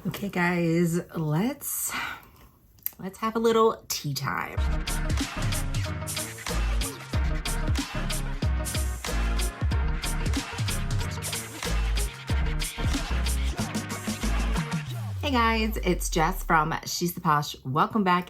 Okay guys, let's have a little tea time. Hey guys, it's Jess from She's the Posh. Welcome back.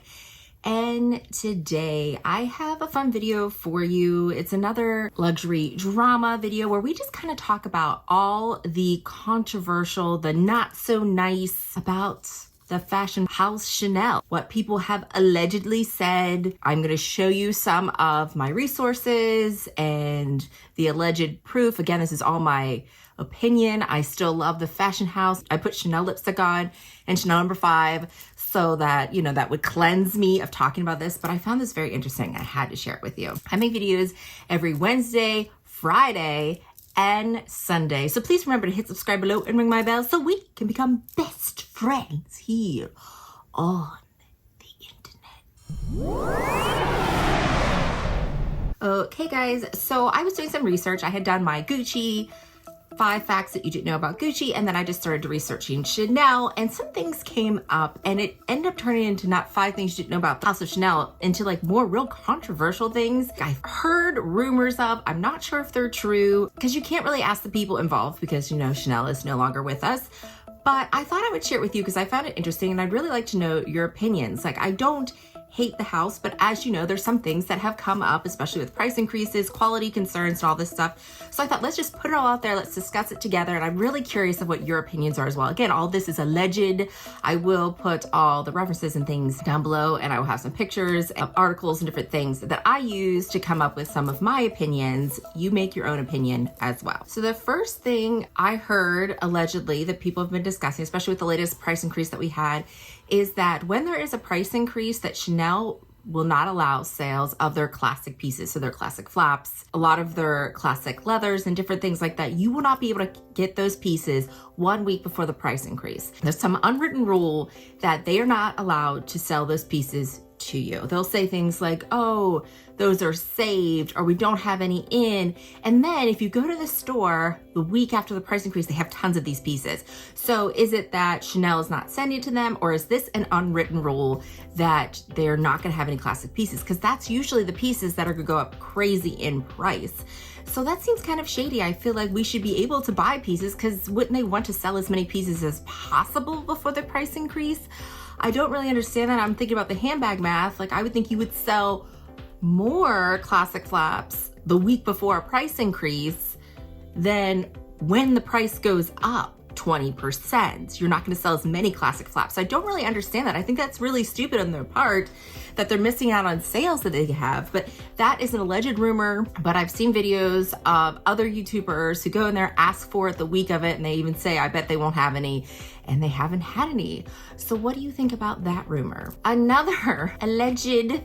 And today I have a fun video for you. It's another luxury drama video where we just kind of talk about all the controversial, the not so nice about the fashion house Chanel, what people have allegedly said. I'm going to show you some of my resources and the alleged proof. Again, this is all my opinion. I still love the fashion house. I put Chanel lipstick on and Chanel No. 5 so that, that would cleanse me of talking about this. But I found this very interesting. I had to share it with you. I make videos every Wednesday, Friday, and Sunday. So please remember to hit subscribe below and ring my bell so we can become best friends here on the internet. Okay guys, so I was doing some research. I had done my Gucci 5 facts that you didn't know about Gucci, and then I just started researching Chanel, and some things came up, and it ended up turning into not 5 things you didn't know about the House of Chanel, into like more real controversial things I've heard rumors of. I'm not sure if they're true, because you can't really ask the people involved because, Chanel is no longer with us. But I thought I would share it with you because I found it interesting, and I'd really like to know your opinions. Like, I don't hate the house, but as you know, there's some things that have come up, especially with price increases, quality concerns, and all this stuff. So I thought, let's just put it all out there. Let's discuss it together. And I'm really curious of what your opinions are as well. Again, all this is alleged. I will put all the references and things down below, and I will have some pictures of articles and different things that I use to come up with some of my opinions. You make your own opinion as well. So the first thing I heard allegedly that people have been discussing, especially with the latest price increase that we had, is that when there is a price increase, that Chanel will not allow sales of their classic pieces. So their classic flaps, a lot of their classic leathers and different things like that. You will not be able to get those pieces 1 week before the price increase. There's some unwritten rule that they are not allowed to sell those pieces to you. They'll say things like, oh, those are saved, or we don't have any in. And then if you go to the store the week after the price increase, they have tons of these pieces. So is it that Chanel is not sending it to them, or is this an unwritten rule that they're not going to have any classic pieces? Because that's usually the pieces that are going to go up crazy in price. So that seems kind of shady. I feel like we should be able to buy pieces, because wouldn't they want to sell as many pieces as possible before the price increase? I don't really understand that. I'm thinking about the handbag math. Like, I would think you would sell more classic flaps the week before a price increase than when the price goes up 20%. You're not going to sell as many classic flaps. I don't really understand that. I think that's really stupid on their part that they're missing out on sales that they have. But that is an alleged rumor. But I've seen videos of other YouTubers who go in there, ask for it the week of it, and they even say, I bet they won't have any. And they haven't had any. So what do you think about that rumor? Another alleged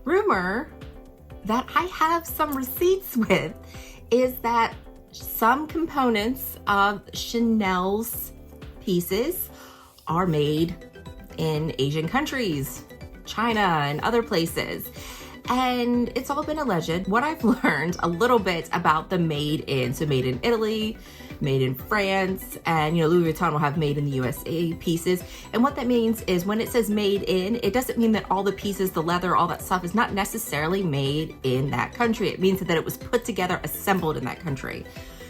rumor that I have some receipts with is that some components of Chanel's pieces are made in Asian countries, China and other places. And it's all been alleged. What I've learned a little bit about the made in, so made in Italy, made in France, and Louis Vuitton will have made in the USA pieces. And what that means is when it says made in, it doesn't mean that all the pieces, the leather, all that stuff is not necessarily made in that country. It means that it was put together, assembled in that country.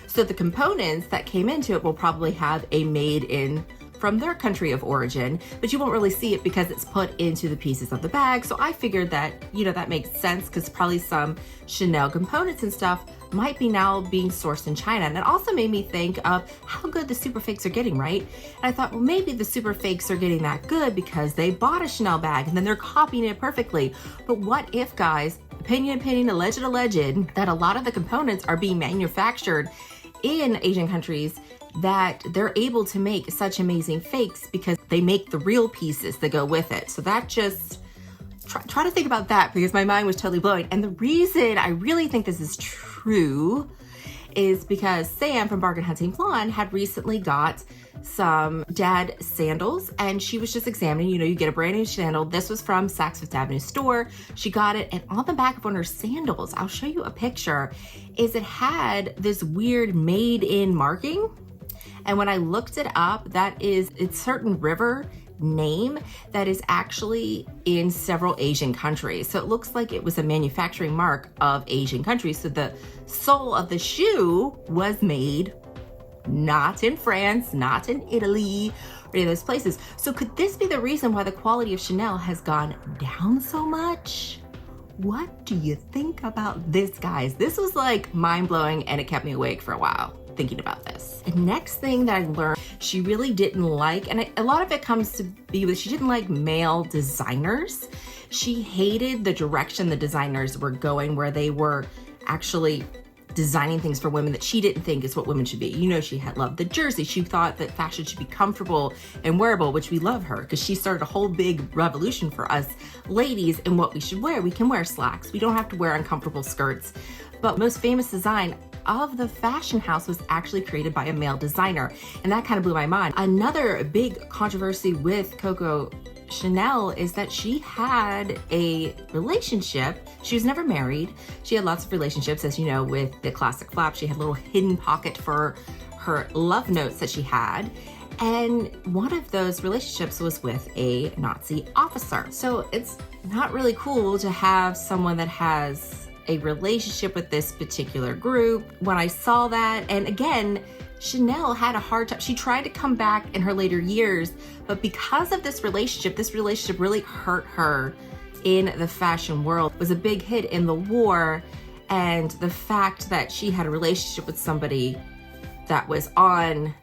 So the components that came into it will probably have a made in from their country of origin, but you won't really see it because it's put into the pieces of the bag. So I figured that, that makes sense, because probably some Chanel components and stuff might be now being sourced in China. And it also made me think of how good the super fakes are getting, right? And I thought, well, maybe the super fakes are getting that good because they bought a Chanel bag and then they're copying it perfectly. But what if, guys, opinion, alleged, that a lot of the components are being manufactured in Asian countries, that they're able to make such amazing fakes because they make the real pieces that go with it. So that just, try to think about that, because my mind was totally blowing. And the reason I really think this is true is because Sam from Bargain Hunting Blonde had recently got some dad sandals, and she was just examining, you get a brand new sandal. This was from Saks Fifth Avenue store. She got it, and on the back of one of her sandals, I'll show you a picture, is it had this weird made in marking. And when I looked it up, it's certain river name that is actually in several Asian countries. So it looks like it was a manufacturing mark of Asian countries. So the sole of the shoe was made not in France, not in Italy, or any of those places. So could this be the reason why the quality of Chanel has gone down so much? What do you think about this, guys? This was like mind-blowing, and it kept me awake for a while thinking about this. The next thing that I learned, she really didn't like, and a lot of it comes to be with, she didn't like male designers. She hated the direction the designers were going, where they were actually designing things for women that she didn't think is what women should be. You know, she had loved the jersey. She thought that fashion should be comfortable and wearable, which we love her because she started a whole big revolution for us ladies in what we should wear. We can wear slacks. We don't have to wear uncomfortable skirts. But most famous design of the fashion house was actually created by a male designer, and that kind of blew my mind. Another big controversy with Coco Chanel is that she had a relationship. She was never married. She had lots of relationships, as you know, with the classic flap. She had a little hidden pocket for her love notes that she had. And one of those relationships was with a Nazi officer. So it's not really cool to have someone that has a relationship with this particular group. When I saw that, and again, Chanel had a hard time. She tried to come back in her later years, but because of this relationship really hurt her in the fashion world. It was a big hit in the war, and the fact that she had a relationship with somebody that was on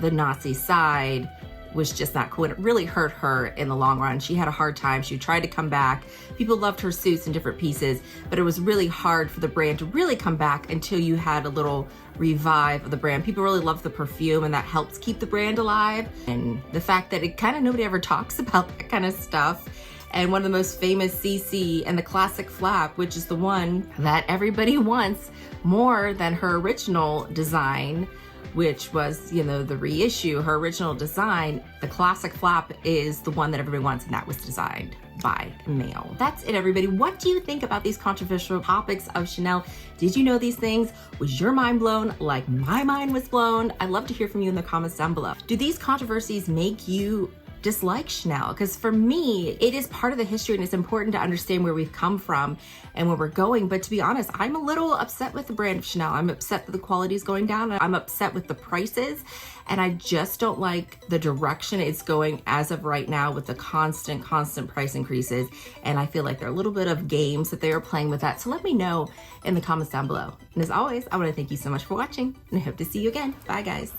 the Nazi side was just not cool, and it really hurt her in the long run. She had a hard time. She tried to come back. People loved her suits and different pieces, but it was really hard for the brand to really come back until you had a little revive of the brand. People really loved the perfume, and that helps keep the brand alive. And the fact that it kind of nobody ever talks about that kind of stuff. And one of the most famous CC and the classic flap, which is the one that everybody wants more than her original design, which was, you know, the reissue. Her original design, the classic flap, is the one that everybody wants, and that was designed by a male. That's it, everybody. What do you think about these controversial topics of Chanel? Did you know these things? Was your mind blown like my mind was blown? I'd love to hear from you in the comments down below. Do these controversies make you dislike Chanel? Because for me, it is part of the history, and it's important to understand where we've come from and where we're going. But to be honest, I'm a little upset with the brand of Chanel. I'm upset that the quality is going down. I'm upset with the prices, and I just don't like the direction it's going as of right now with the constant price increases. And I feel like there are a little bit of games that they are playing with that. So let me know in the comments down below. And as always, I want to thank you so much for watching, and I hope to see you again. Bye, guys.